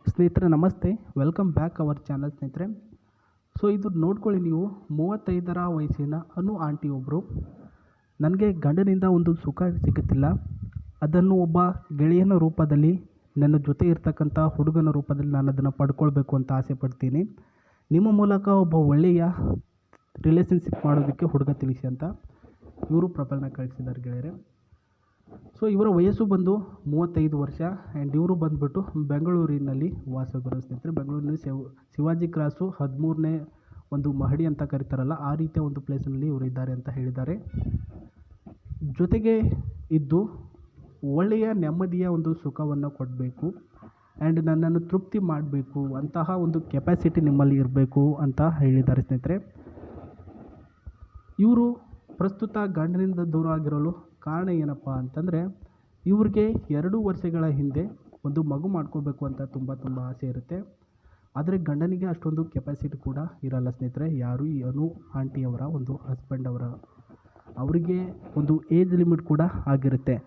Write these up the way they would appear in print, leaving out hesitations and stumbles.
ಸ್ನೇಹಿತರೆ ನಮಸ್ತೆ, welcome back our channel ಸ್ನೇಹಿತರೆ. ಸೊ ಇದು ನೋಡ್ಕೊಳ್ಳಿ, ನೀವು 35ರ ವಯಸ್ಸಿನ ಅನು ಆಂಟಿ ಒಬ್ಬರು, ನನಗೆ ಗಂಡನಿಂದ ಒಂದು ಸುಖ ಸಿಗುತ್ತಿಲ್ಲ, ಅದನ್ನು ಒಬ್ಬ ಗೆಳೆಯನ ರೂಪದಲ್ಲಿ ನನ್ನ ಜೊತೆ ಇರ್ತಕ್ಕಂಥ ಹುಡುಗನ ರೂಪದಲ್ಲಿ ನಾನು ಅದನ್ನು ಪಡ್ಕೊಳ್ಬೇಕು ಅಂತ ಆಸೆ ಪಡ್ತೀನಿ. ನಿಮ್ಮ ಮೂಲಕ ಒಬ್ಬ ಒಳ್ಳೆಯ ರಿಲೇಷನ್ಶಿಪ್ ಮಾಡೋದಕ್ಕೆ ಹುಡುಗ ತಿಳಿಸಿ ಅಂತ ಇವರು ಪ್ರಪಲ್ನ ಕಳಿಸಿದ್ದಾರೆ ಗೆಳೆಯರೆ. ಸೊ ಇವರ ವಯಸ್ಸು ಬಂದು 35 ವರ್ಷ ಆ್ಯಂಡ್ ಇವರು ಬಂದುಬಿಟ್ಟು ಬೆಂಗಳೂರಿನಲ್ಲಿ ವಾಸವಿರೋ ಸ್ನೇಹಿತರೆ. ಬೆಂಗಳೂರಿನಲ್ಲಿ ಶಿವಾಜಿ ಕ್ರಾಸು 13ನೇ ಒಂದು ಮಹಡಿ ಅಂತ ಕರೀತಾರಲ್ಲ, ಆ ರೀತಿಯ ಒಂದು ಪ್ಲೇಸ್ನಲ್ಲಿ ಇವರು ಇದ್ದಾರೆ ಅಂತ ಹೇಳಿದ್ದಾರೆ. ಜೊತೆಗೆ ಇದ್ದು ಒಳ್ಳೆಯ ನೆಮ್ಮದಿಯ ಒಂದು ಸುಖವನ್ನು ಕೊಡಬೇಕು ಆ್ಯಂಡ್ ನನ್ನನ್ನು ತೃಪ್ತಿ ಮಾಡಬೇಕು ಅಂತಹ ಒಂದು ಕೆಪಾಸಿಟಿ ನಿಮ್ಮಲ್ಲಿ ಇರಬೇಕು ಅಂತ ಹೇಳಿದ್ದಾರೆ ಸ್ನೇಹಿತರೆ. ಇವರು ಪ್ರಸ್ತುತ ಗಂಡನಿಂದ ದೂರ ಆಗಿರಲು ಕಾರಣ ಏನಪ್ಪ ಅಂತಂದರೆ, ಇವ್ರಿಗೆ 2 ವರ್ಷಗಳ ಹಿಂದೆ ಒಂದು ಮಗು ಮಾಡ್ಕೋಬೇಕು ಅಂತ ತುಂಬ ಆಸೆ ಇರುತ್ತೆ. ಆದರೆ ಗಂಡನಿಗೆ ಅಷ್ಟೊಂದು ಕೆಪಾಸಿಟಿ ಕೂಡ ಇರಲ್ಲ ಸ್ನೇಹಿತರೆ. ಯಾರು ಈ ಅನು ಆಂಟಿಯವರ ಒಂದು ಹಸ್ಬೆಂಡ್ ಅವರಿಗೆ ಒಂದು ಏಜ್ ಲಿಮಿಟ್ ಕೂಡ ಆಗಿರುತ್ತೆ.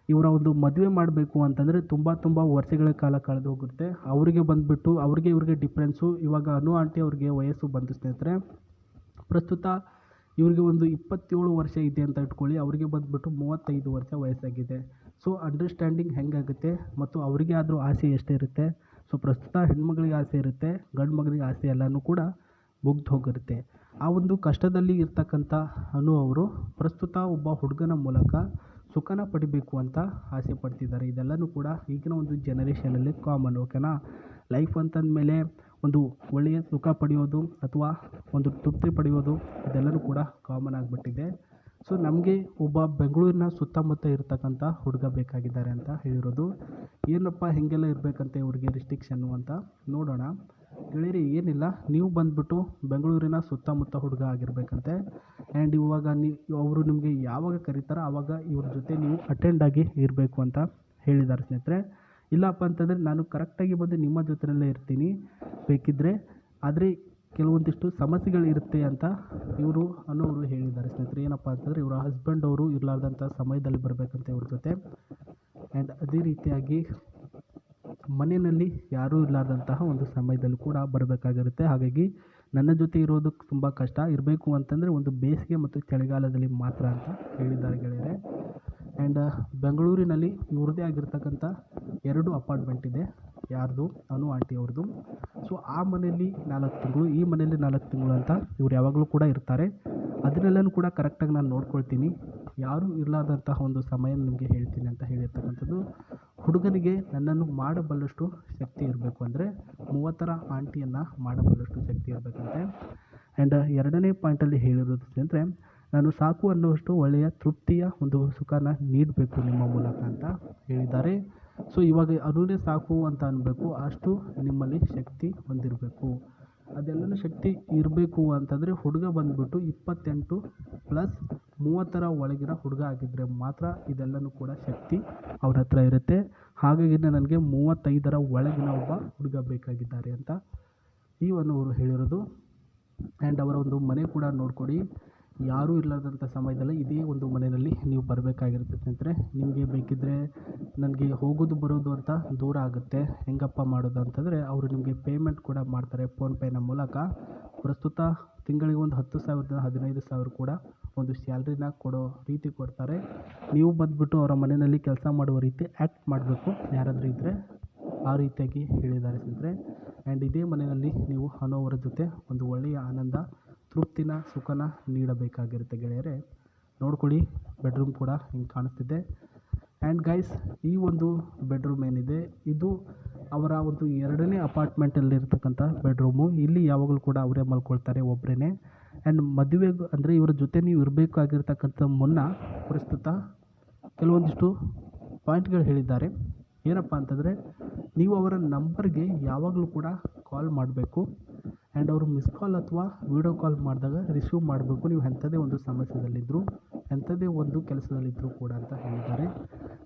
ಇವರ ಒಂದು ಮದುವೆ ಮಾಡಬೇಕು ಅಂತಂದರೆ ತುಂಬ ವರ್ಷಗಳ ಕಾಲ ಕಳೆದು ಹೋಗುತ್ತೆ. ಅವರಿಗೆ ಬಂದುಬಿಟ್ಟು ಇವ್ರಿಗೆ ಡಿಫ್ರೆನ್ಸು. ಇವಾಗ ಅನು ಆಂಟಿ ಅವ್ರಿಗೆ ವಯಸ್ಸು ಬಂದು ಸ್ನೇಹಿತರೆ, ಪ್ರಸ್ತುತ ಇವ್ರಿಗೆ ಒಂದು 27 ವರ್ಷ ಇದೆ ಅಂತ ಇಟ್ಕೊಳ್ಳಿ, ಅವರಿಗೆ ಬಂದುಬಿಟ್ಟು 35 ವರ್ಷ ವಯಸ್ಸಾಗಿದೆ. ಸೊ ಅಂಡರ್ಸ್ಟ್ಯಾಂಡಿಂಗ್ ಹೆಂಗಾಗುತ್ತೆ ಮತ್ತು ಅವರಿಗೆ ಆದರೂ ಆಸೆ ಎಷ್ಟಿರುತ್ತೆ. ಸೊ ಪ್ರಸ್ತುತ ಹೆಣ್ಮಗಳಿಗೆ ಆಸೆ ಇರುತ್ತೆ, ಗಂಡು ಮಗನಿಗೆ ಆಸೆ ಎಲ್ಲನೂ ಕೂಡ ಮುಗ್ದು ಹೋಗಿರುತ್ತೆ. ಆ ಒಂದು ಕಷ್ಟದಲ್ಲಿ ಇರ್ತಕ್ಕಂಥ ಅನು ಅವರು ಪ್ರಸ್ತುತ ಒಬ್ಬ ಹುಡುಗನ ಮೂಲಕ ಸುಖನ ಪಡಿಬೇಕು ಅಂತ ಆಸೆ ಪಡ್ತಿದ್ದಾರೆ. ಇದೆಲ್ಲನೂ ಕೂಡ ಈಗಿನ ಒಂದು ಜನರೇಷನಲ್ಲಿ ಕಾಮನ್, ಓಕೆನಾ. ಲೈಫ್ ಅಂತಂದಮೇಲೆ ಒಂದು ಒಳ್ಳೆಯ ಸುಖ ಪಡೆಯೋದು ಅಥವಾ ಒಂದು ತೃಪ್ತಿ ಪಡೆಯೋದು ಇದೆಲ್ಲನೂ ಕೂಡ ಕಾಮನ್ ಆಗಿಬಿಟ್ಟಿದೆ. ಸೊ ನಮಗೆ ಒಬ್ಬ ಬೆಂಗಳೂರಿನ ಸುತ್ತಮುತ್ತ ಇರ್ತಕ್ಕಂಥ ಹುಡುಗ ಬೇಕಾಗಿದ್ದಾರೆ ಅಂತ ಹೇಳಿರೋದು. ಏನಪ್ಪ ಹೇಗೆಲ್ಲ ಇರಬೇಕಂತೆ ಇವ್ರಿಗೆ ರಿಸ್ಟ್ರಿಕ್ಷನ್ನು ಅಂತ ನೋಡೋಣ ಗೆಳೆಯರಿ. ಏನಿಲ್ಲ, ನೀವು ಬಂದುಬಿಟ್ಟು ಬೆಂಗಳೂರಿನ ಸುತ್ತಮುತ್ತ ಹುಡುಗ ಆಗಿರಬೇಕಂತೆ. ಆ್ಯಂಡ್ ಇವಾಗ ಅವರು ನಿಮಗೆ ಯಾವಾಗ ಕರೀತಾರೋ ಆವಾಗ ಇವ್ರ ಜೊತೆ ನೀವು ಅಟೆಂಡ್ ಆಗಿ ಇರಬೇಕು ಅಂತ ಹೇಳಿದ್ದಾರೆ ಸ್ನೇಹಿತರೆ. ಇಲ್ಲಪ್ಪ ಅಂತಂದರೆ ನಾನು ಕರೆಕ್ಟಾಗಿ ಬಂದು ನಿಮ್ಮ ಜೊತೆಯಲ್ಲೇ ಇರ್ತೀನಿ ಬೇಕಿದ್ದರೆ, ಆದರೆ ಕೆಲವೊಂದಿಷ್ಟು ಸಮಸ್ಯೆಗಳಿರುತ್ತೆ ಅಂತ ಇವರು ಅನ್ನೋರು ಹೇಳಿದ್ದಾರೆ ಸ್ನೇಹಿತರೆ. ಏನಪ್ಪ ಅಂತಂದರೆ ಇವರ ಹಸ್ಬೆಂಡ್ ಅವರು ಇರಲಾರ್ದಂಥ ಸಮಯದಲ್ಲಿ ಬರಬೇಕಂತ ಇವ್ರ ಜೊತೆ. ಆ್ಯಂಡ್ ಅದೇ ರೀತಿಯಾಗಿ ಮನೆಯಲ್ಲಿ ಯಾರೂ ಇರಲಾರ್ದಂತಹ ಒಂದು ಸಮಯದಲ್ಲಿ ಕೂಡ ಬರಬೇಕಾಗಿರುತ್ತೆ. ಹಾಗಾಗಿ ನನ್ನ ಜೊತೆ ಇರೋದಕ್ಕೆ ತುಂಬ ಕಷ್ಟ, ಇರಬೇಕು ಅಂತಂದರೆ ಒಂದು ಬೇಸಿಗೆ ಮತ್ತು ಚಳಿಗಾಲದಲ್ಲಿ ಮಾತ್ರ ಅಂತ ಹೇಳಿದ್ದಾರೆ ಗೆಳೆಯರೆ. ಆ್ಯಂಡ್ ಬೆಂಗಳೂರಿನಲ್ಲಿ ಇವ್ರದ್ದೇ ಆಗಿರ್ತಕ್ಕಂಥ 2 ಅಪಾರ್ಟ್ಮೆಂಟ್ ಇದೆ. ಯಾರ್ದು? ಅನು ಆಂಟಿ ಅವ್ರದ್ದು. ಸೊ ಆ ಮನೆಯಲ್ಲಿ 4 ತಿಂಗಳು, ಈ ಮನೆಯಲ್ಲಿ 4 ತಿಂಗಳು ಅಂತ ಇವ್ರು ಯಾವಾಗಲೂ ಕೂಡ ಇರ್ತಾರೆ. ಅದನ್ನೆಲ್ಲನೂ ಕೂಡ ಕರೆಕ್ಟಾಗಿ ನಾನು ನೋಡ್ಕೊಳ್ತೀನಿ. ಯಾರೂ ಇರಲಾರ್ದಂತಹ ಒಂದು ಸಮಯ ನಿಮಗೆ ಹೇಳ್ತೀನಿ ಅಂತ ಹೇಳಿರ್ತಕ್ಕಂಥದ್ದು. ಹುಡುಗನಿಗೆ ನನ್ನನ್ನು ಮಾಡಬಲ್ಲಷ್ಟು ಶಕ್ತಿ ಇರಬೇಕು, ಅಂದರೆ 30ರ ಆಂಟಿಯನ್ನು ಮಾಡಬಲ್ಲಷ್ಟು ಶಕ್ತಿ ಇರಬೇಕಂತೆ. ಆ್ಯಂಡ್ 2ನೇ ಪಾಯಿಂಟಲ್ಲಿ ಹೇಳಿರೋದು ಅಂದರೆ, ನಾನು ಸಾಕು ಅನ್ನುವಷ್ಟು ಒಳ್ಳೆಯ ತೃಪ್ತಿಯ ಒಂದು ಸುಖನ ನೀಡಬೇಕು ನಿಮ್ಮ ಮೂಲಕ ಅಂತ ಹೇಳಿದ್ದಾರೆ. ಸೊ ಇವಾಗ ಅನುನೇ ಸಾಕು ಅಂತ ಅನ್ನಬೇಕು, ಅಷ್ಟು ನಿಮ್ಮಲ್ಲಿ ಶಕ್ತಿ ಹೊಂದಿರಬೇಕು. ಅದೆಲ್ಲನೂ ಶಕ್ತಿ ಇರಬೇಕು ಅಂತಂದರೆ ಹುಡುಗ ಬಂದುಬಿಟ್ಟು 28 ಪ್ಲಸ್ 30ರ ಒಳಗಿನ ಹುಡುಗ ಆಗಿದ್ದರೆ ಮಾತ್ರ ಇದೆಲ್ಲನೂ ಕೂಡ ಶಕ್ತಿ ಅವ್ರ ಹತ್ರ ಇರುತ್ತೆ. ಹಾಗಾಗಿ ನನಗೆ 35ರ ಒಳಗಿನ ಒಬ್ಬ ಹುಡುಗ ಬೇಕಾಗಿದ್ದಾರೆ ಅಂತ ಅವರು ಹೇಳಿರೋದು. ಆ್ಯಂಡ್ ಅವರ ಒಂದು ಮನೆ ಕೂಡ ನೋಡ್ಕೊಡಿ, ಯಾರೂ ಇರಲಾರ್ದಂಥ ಸಮಯದಲ್ಲಿ ಇದೇ ಒಂದು ಮನೆಯಲ್ಲಿ ನೀವು ಬರಬೇಕಾಗಿರುತ್ತೆ ಸ್ನೇಹಿತರೆ. ನಿಮಗೆ ಬೇಕಿದ್ದರೆ ನನಗೆ ಹೋಗೋದು ಬರೋದು ಅಂತ ದೂರ ಆಗುತ್ತೆ, ಹೆಂಗಪ್ಪ ಮಾಡೋದು ಅಂತಂದರೆ ಅವರು ನಿಮಗೆ ಪೇಮೆಂಟ್ ಕೂಡ ಮಾಡ್ತಾರೆ ಫೋನ್ಪೇನ ಮೂಲಕ. ಪ್ರಸ್ತುತ ತಿಂಗಳಿಗೆ ಒಂದು 10,000ದಿಂದ 15,000 ಕೂಡ ಒಂದು ಸ್ಯಾಲ್ರಿನ ಕೊಡೋ ರೀತಿ ಕೊಡ್ತಾರೆ. ನೀವು ಬಂದುಬಿಟ್ಟು ಅವರ ಮನೆಯಲ್ಲಿ ಕೆಲಸ ಮಾಡುವ ರೀತಿ ಆ್ಯಕ್ಟ್ ಮಾಡಬೇಕು, ಯಾರಾದರೂ ಇದ್ದರೆ ಆ ರೀತಿಯಾಗಿ ಹೇಳಿದ್ದಾರೆ ಸ್ನೇಹಿತರೆ. ಆ್ಯಂಡ್ ಇದೇ ಮನೆಯಲ್ಲಿ ನೀವು ಅವರ ಜೊತೆ ಒಂದು ಒಳ್ಳೆಯ ಆನಂದ, ತೃಪ್ತಿನ, ಸುಖನ ನೀಡಬೇಕಾಗಿರುತ್ತೆ ಗೆಳೆಯರೆ. ನೋಡ್ಕೊಳ್ಳಿ, ಬೆಡ್ರೂಮ್ ಕೂಡ ಹಿಂಗೆ ಕಾಣಿಸ್ತಿದೆ. ಆ್ಯಂಡ್ ಗೈಸ್, ಈ ಒಂದು ಬೆಡ್ರೂಮ್ ಏನಿದೆ ಇದು ಅವರ ಒಂದು 2ನೇ ಅಪಾರ್ಟ್ಮೆಂಟಲ್ಲಿರ್ತಕ್ಕಂಥ ಬೆಡ್ರೂಮು. ಇಲ್ಲಿ ಯಾವಾಗಲೂ ಕೂಡ ಅವರೇ ಮಲ್ಕೊಳ್ತಾರೆ, ಒಬ್ಬರೇ. ಆ್ಯಂಡ್ ಮದುವೆಗೂ ಅಂದರೆ ಇವರ ಜೊತೆ ನೀವು ಇರಬೇಕಾಗಿರ್ತಕ್ಕಂಥ ಮುನ್ನ ಪ್ರಸ್ತುತ ಕೆಲವೊಂದಿಷ್ಟು ಪಾಯಿಂಟ್ಗಳು ಹೇಳಿದ್ದಾರೆ. ಏನಪ್ಪ ಅಂತಂದರೆ, ನೀವು ಅವರ ನಂಬರ್ಗೆ ಯಾವಾಗಲೂ ಕೂಡ ಕಾಲ್ ಮಾಡಬೇಕು. ಆ್ಯಂಡ್ ಅವರು ಮಿಸ್ ಕಾಲ್ ಅಥವಾ ವೀಡಿಯೋ ಕಾಲ್ ಮಾಡಿದಾಗ ರಿಸೀವ್ ಮಾಡಬೇಕು, ನೀವು ಎಂಥದೇ ಒಂದು ಸಮಸ್ಯೆದಲ್ಲಿದ್ದರು, ಎಂಥದೇ ಒಂದು ಕೆಲಸದಲ್ಲಿದ್ದರೂ ಕೂಡ ಅಂತ ಹೇಳಿದ್ದಾರೆ.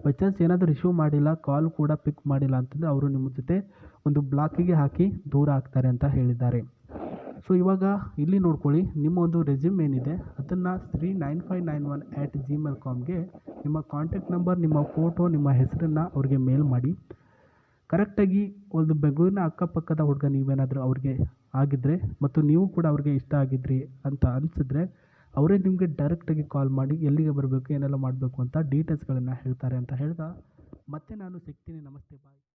ಬೈ ಚಾನ್ಸ್ ಏನಾದರೂ ರಿಸೀವ್ ಮಾಡಿಲ್ಲ, ಕಾಲ್ ಕೂಡ ಪಿಕ್ ಮಾಡಿಲ್ಲ ಅಂತಂದರೆ ಅವರು ನಿಮ್ಮ ಜೊತೆ ಒಂದು ಬ್ಲಾಕಿಗೆ ಹಾಕಿ ದೂರ ಆಗ್ತಾರೆ ಅಂತ ಹೇಳಿದ್ದಾರೆ. ಸೊ ಇವಾಗ ಇಲ್ಲಿ ನೋಡ್ಕೊಳ್ಳಿ, ನಿಮ್ಮ ಒಂದು ರೆಸ್ಯೂಮ್ ಏನಿದೆ ಅದನ್ನು 39591@gmail.comಗೆ ನಿಮ್ಮ ಕಾಂಟ್ಯಾಕ್ಟ್ ನಂಬರ್, ನಿಮ್ಮ ಫೋಟೋ, ನಿಮ್ಮ ಹೆಸರನ್ನು ಅವ್ರಿಗೆ ಮೇಲ್ ಮಾಡಿ. ಕರೆಕ್ಟಾಗಿ ಒಂದು ಬೆಂಗಳೂರಿನ ಅಕ್ಕಪಕ್ಕದ ಹುಡುಗ ನೀವೇನಾದರೂ ಅವ್ರಿಗೆ ಆಗಿದ್ದರೆ ಮತ್ತು ನೀವು ಕೂಡ ಅವ್ರಿಗೆ ಇಷ್ಟ ಆಗಿದ್ರಿ ಅಂತ ಅನಿಸಿದ್ರೆ ಅವರೇ ನಿಮಗೆ ಡೈರೆಕ್ಟಾಗಿ ಕಾಲ್ ಮಾಡಿ ಎಲ್ಲಿಗೆ ಬರಬೇಕು ಏನೆಲ್ಲ ಮಾಡಬೇಕು ಅಂತ ಡೀಟೇಲ್ಸ್ಗಳನ್ನು ಹೇಳ್ತಾರೆ ಅಂತ ಹೇಳ್ತಾ ಮತ್ತೆ ನಾನು ಸಿಗ್ತೀನಿ. ನಮಸ್ತೆ, ಬಾಯ್.